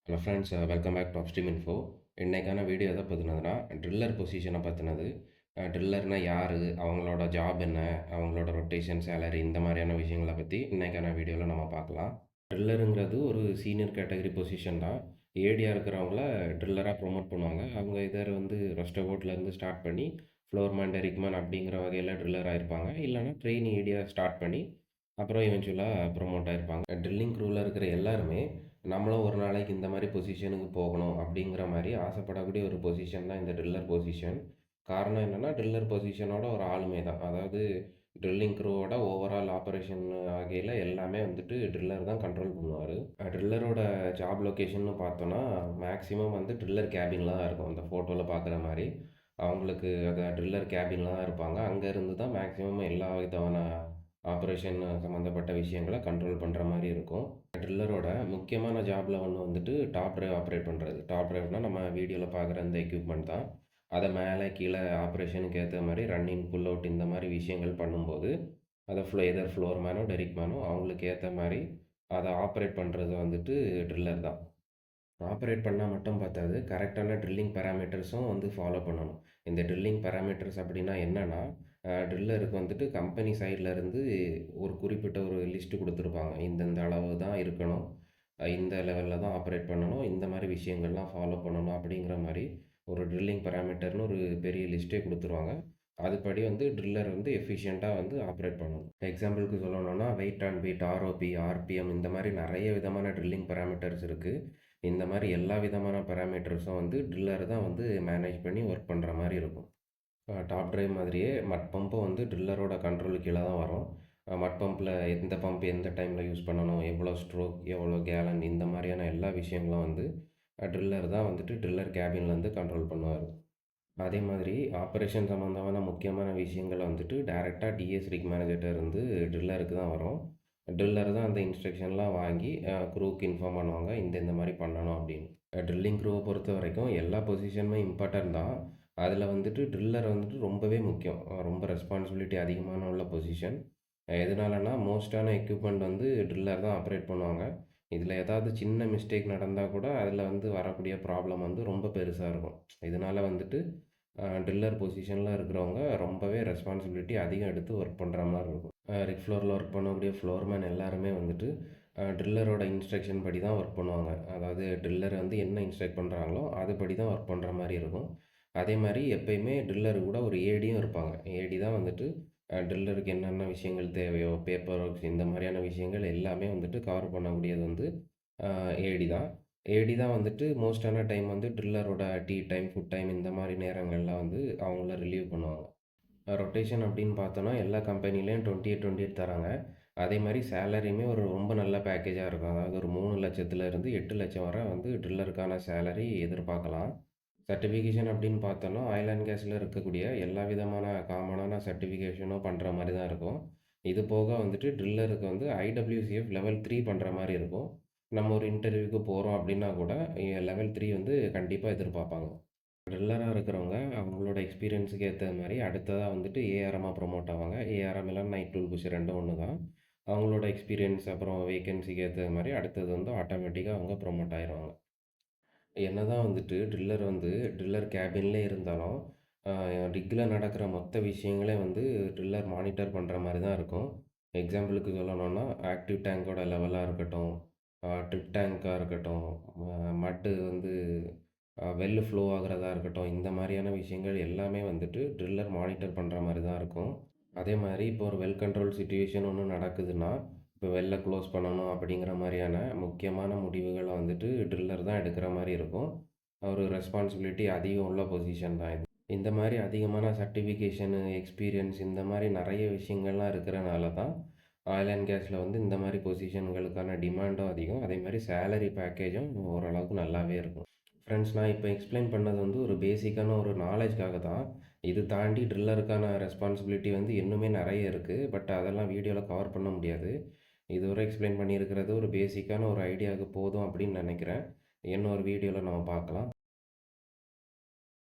Hello friends, welcome back to upstream info. இன்னைக்கான video எதை பற்றினதுன்னா ட்ரில்லர் பொசிஷனை பற்றினது. ட்ரில்லர்னா யார், அவங்களோட ஜாப் என்ன, அவங்களோட ரொட்டேஷன், சேலரி, இந்த மாதிரியான விஷயங்களை பற்றி இன்னைக்கான வீடியோவில் நம்ம பார்க்கலாம். ட்ரில்லருங்கிறது ஒரு சீனியர் கேட்டகரி பொசிஷன் தான். ஏடியாக இருக்கிறவங்கள ட்ரில்லராக ப்ரொமோட் பண்ணுவாங்க. அவங்க இதர் வந்து ரெஸ்டோவோட்லேருந்து ஸ்டார்ட் பண்ணி ஃப்ளோர்மேன், டெரிக்மேன் அப்படிங்கிற வகையில் ட்ரில்லராக இருப்பாங்க. இல்லைனா ட்ரெயின் ஏடியாக ஸ்டார்ட் பண்ணி அப்புறம் இவென்ச்சுவலாக ப்ரொமோட் ஆகிருப்பாங்க. ட்ரில்லிங் க்ரூவில் இருக்கிற எல்லாருமே நம்மளும் ஒரு நாளைக்கு இந்த மாதிரி பொசிஷனுக்கு போகணும் அப்படிங்கிற மாதிரி ஆசைப்படக்கூடிய ஒரு பொசிஷன் தான் இந்த ட்ரில்லர் பொசிஷன். காரணம் என்னென்னா, ட்ரில்லர் பொசிஷனோட ஒரு ஆளுமை தான். அதாவது ட்ரில்லிங் க்ரூவோட ஓவரால் ஆப்ரேஷன் வகையில் எல்லாமே வந்துட்டு ட்ரில்லர் தான் கண்ட்ரோல் பண்ணுவார். ட்ரில்லரோட ஜாப் லொக்கேஷன்னு பார்த்தோன்னா மேக்ஸிமம் வந்து ட்ரில்லர் கேபினில் தான் இருக்கும். அந்த ஃபோட்டோவில் பார்க்குற மாதிரி அவங்களுக்கு அதை ட்ரில்லர் கேபினில் தான் இருப்பாங்க. அங்கேருந்து தான் மேக்ஸிமம் எல்லா விதமான ஆப்ரேஷன் சம்மந்தப்பட்ட விஷயங்களை கண்ட்ரோல் பண்ணுற மாதிரி இருக்கும். ட்ரில்லரோட முக்கியமான ஜாபில் ஒன்று வந்துட்டு டாப் டிரைவ் ஆப்ரேட் பண்ணுறது. டாப் டிரைவ்னால் நம்ம வீடியோவில் பார்க்குற இந்த எக்யூப்மெண்ட் தான். அதை மேலே கீழே ஆப்ரேஷனுக்கு ஏற்ற மாதிரி ரன்னிங், புல் அவுட் இந்த மாதிரி விஷயங்கள் பண்ணும்போது அதை எதர் ஃப்ளோர் மேனோ டெரிக் மேனோ அவங்களுக்கு ஏற்ற மாதிரி அதை ஆப்ரேட் பண்ணுறது வந்துட்டு ட்ரில்லர் தான். ஆப்ரேட் பண்ணால் மட்டும் பார்த்தாது, கரெக்டான ட்ரில்லிங் பேராமீட்டர்ஸும் வந்து ஃபாலோ பண்ணணும். இந்த ட்ரில்லிங் பேராமீட்டர்ஸ் அப்படின்னா என்னென்னா, ட்ரில்லருக்கு வந்துட்டு கம்பெனி சைட்லேருந்து ஒரு குறிப்பிட்ட ஒரு லிஸ்ட்டு கொடுத்துருப்பாங்க. இந்தந்த அளவு தான் இருக்கணும், இந்த லெவலில் தான் ஆப்ரேட் பண்ணணும், இந்த மாதிரி விஷயங்கள்லாம் ஃபாலோ பண்ணணும் அப்படிங்கிற மாதிரி ஒரு ட்ரில்லிங் பேராமீட்டர்னு ஒரு பெரிய லிஸ்ட்டே கொடுத்துருவாங்க. அதுபடி வந்து ட்ரில்லர் வந்து எஃபிஷியண்ட்டாக வந்து ஆப்ரேட் பண்ணணும். எக்ஸாம்பிளுக்கு சொல்லணும்னா weight and bit, ROP, RPM இந்த மாதிரி நிறைய விதமான ட்ரில்லிங் பேராமீட்டர்ஸ் இருக்குது. இந்த மாதிரி எல்லா விதமான பேராமீட்டர்ஸும் வந்து ட்ரில்லர் தான் வந்து மேனேஜ் பண்ணி ஒர்க் பண்ணுற மாதிரி இருக்கும். டாப் டிரைவ் மாதிரியே மட் பம்பும் வந்து ட்ரில்லரோட கண்ட்ரோல் கீழே தான் வரும். மட் பம்பில் எந்த பம்ப் எந்த டைமில் யூஸ் பண்ணணும், எவ்வளோ ஸ்ட்ரோக், எவ்வளோ கேலன், இந்த மாதிரியான எல்லா விஷயங்களும் வந்து ட்ரில்லர் தான் வந்துட்டு ட்ரில்லர் கேபின்லேருந்து கண்ட்ரோல் பண்ணுவார். அதே மாதிரி ஆப்ரேஷன் சம்மந்தமான முக்கியமான விஷயங்கள் வந்துட்டு டைரெக்டாக டிஎஸ் ரிக் மேனேஜர்கிட்ட இருந்து ட்ரில்லருக்கு தான் வரும். ட்ரில்லர் தான் அந்த இன்ஸ்ட்ரக்ஷன்லாம் வாங்கி க்ரூவுக்கு இன்ஃபார்ம் பண்ணுவாங்க, இந்த மாதிரி பண்ணணும் அப்படின்னு. ட்ரில்லிங் க்ரூவை பொறுத்த வரைக்கும் எல்லா பொசிஷனுமே இம்பார்ட்டன்ட் தான். அதில் வந்துட்டு ட்ரில்லர் வந்துட்டு ரொம்பவே முக்கியம். ரொம்ப ரெஸ்பான்சிபிலிட்டி அதிகமான உள்ள பொசிஷன். எதனாலனா மோஸ்ட்டான எக்யூப்மெண்ட் வந்து ட்ரில்லர் தான் ஆப்ரேட் பண்ணுவாங்க. இதில் ஏதாவது சின்ன மிஸ்டேக் நடந்தால் கூட அதில் வந்து வரக்கூடிய ப்ராப்ளம் வந்து ரொம்ப பெருசாக இருக்கும். இதனால் வந்துட்டு ட்ரில்லர் பொசிஷனில் இருக்கிறவங்க ரொம்பவே ரெஸ்பான்சிபிலிட்டி அதிகம் எடுத்து ஒர்க் பண்ணுற மாதிரி இருக்கும். ரிக் ஃப்ளோரில் ஒர்க் பண்ணக்கூடிய ஃப்ளோர்மேன் எல்லாருமே வந்துட்டு ட்ரில்லரோட இன்ஸ்ட்ரக்ஷன் படி தான் ஒர்க் பண்ணுவாங்க. அதாவது ட்ரில்லர் வந்து என்ன இன்ஸ்ட்ரக்ட் பண்ணுறாங்களோ அதுபடி தான் ஒர்க் பண்ணுற மாதிரி இருக்கும். அதே மாதிரி எப்பயுமே ட்ரில்லரு கூட ஒரு ஏடியும் இருப்பாங்க. ஏடி தான் வந்துட்டு ட்ரில்லருக்கு என்னென்ன விஷயங்கள் தேவையோ, பேப்பர் ஒர்க்ஸ் இந்த மாதிரியான விஷயங்கள் எல்லாமே வந்துட்டு கவர் பண்ணக்கூடியது வந்து ஏடி தான். ஏடி தான் வந்துட்டு மோஸ்ட்டான டைம் வந்து ட்ரில்லரோட டீ டைம், ஃபுட் டைம் இந்த மாதிரி நேரங்கள்லாம் வந்து அவங்கள ரிலீவ் பண்ணுவாங்க. ரொட்டேஷன் அப்படின்னு பார்த்தோன்னா எல்லா கம்பெனிலையும் 28 தராங்க. அதே மாதிரி சேலரியுமே ஒரு ரொம்ப நல்ல பேக்கேஜாக இருக்கும். அதாவது ஒரு 3,00,000லேருந்து 8,00,000 வரை வந்து ட்ரில்லருக்கான சேலரி எதிர்பார்க்கலாம். சர்டிஃபிகேஷன் அப்படின்னு பார்த்தோன்னா ஆயில் அண்ட் கேஸில் இருக்கக்கூடிய எல்லா விதமான காமனான சர்டிஃபிகேஷனும் பண்ணுற மாதிரி தான் இருக்கும். இது போக வந்துட்டு ட்ரில்லருக்கு வந்து ஐடபிள்யூசிஎஃப் லெவல் 3 பண்ணுற மாதிரி இருக்கும். நம்ம ஒரு இன்டர்வியூக்கு போகிறோம் அப்படின்னா கூட லெவல் 3 வந்து கண்டிப்பாக எதிர்பார்ப்பாங்க. ட்ரில்லராக இருக்கிறவங்க அவங்களோட எக்ஸ்பீரியன்ஸுக்கு ஏற்ற மாதிரி அடுத்ததாக வந்துட்டு ஏஆர்எம்மாக ப்ரொமோட் ஆவாங்க. ஏஆர்எம் இல்லைனா நைட் டூல் புஷ் ரெண்டும் ஒன்று தான். அவங்களோட எக்ஸ்பீரியன்ஸ் அப்புறம் வேகன்சிக்கு ஏற்ற மாதிரி அடுத்தது வந்து ஆட்டோமேட்டிக்காக அவங்க ப்ரொமோட் ஆயிடுவாங்க. என்னதான் வந்துட்டு ட்ரில்லர் கேபின்லேயே இருந்தாலும் ரிக்கில் நடக்கிற மொத்த விஷயங்களே வந்து ட்ரில்லர் மானிட்டர் பண்ணுற மாதிரி தான் இருக்கும். எக்ஸாம்பிளுக்கு சொல்லணும்னா ஆக்டிவ் டேங்கோட லெவலாக இருக்கட்டும், ட்ரிப் டேங்காக இருக்கட்டும், மட்டு வந்து வெல் ஃப்ளோ ஆகுறதா இருக்கட்டும், இந்த மாதிரியான விஷயங்கள் எல்லாமே வந்துட்டு ட்ரில்லர் மானிட்டர் பண்ணுற மாதிரி தான் இருக்கும். அதே மாதிரி இப்போ ஒரு வெல் கண்ட்ரோல் சிச்சுவேஷன் ஒன்று நடக்குதுன்னா, இப்போ வெல்ல க்ளோஸ் பண்ணணும் அப்படிங்கிற மாதிரியான முக்கியமான முடிவுகளை வந்துட்டு ட்ரில்லர் தான் எடுக்கிற மாதிரி இருக்கும். ஒரு ரெஸ்பான்சிபிலிட்டி அதிகம் உள்ள பொசிஷன் தான் இது. இந்த மாதிரி அதிகமான சர்டிஃபிகேஷனு, எக்ஸ்பீரியன்ஸ் இந்த மாதிரி நிறைய விஷயங்கள்லாம் இருக்கிறனால தான் ஆயில் அண்ட் கேஸில் வந்து இந்த மாதிரி பொசிஷன்களுக்கான டிமாண்டும் அதிகம். அதே மாதிரி சேலரி பேக்கேஜும் ஓரளவுக்கு நல்லாவே இருக்கும். ஃப்ரெண்ட்ஸ், நான் இப்போ எக்ஸ்பிளைன் பண்ணது வந்து ஒரு பேசிக்கான ஒரு நாலேஜ்க்காக தான். இது தாண்டி ட்ரில்லருக்கான ரெஸ்பான்சிபிலிட்டி வந்து இன்னுமே நிறைய இருக்குது. பட் அதெல்லாம் வீடியோவில் கவர் பண்ண முடியாது. இதுவரை எக்ஸ்பிளைன் பண்ணியிருக்கிறது ஒரு பேசிக்கான ஒரு ஐடியாவுக்கு போதும் அப்படின்னு நினைக்கிறேன். இன்னொரு வீடியோவில் நம்ம பார்க்கலாம்.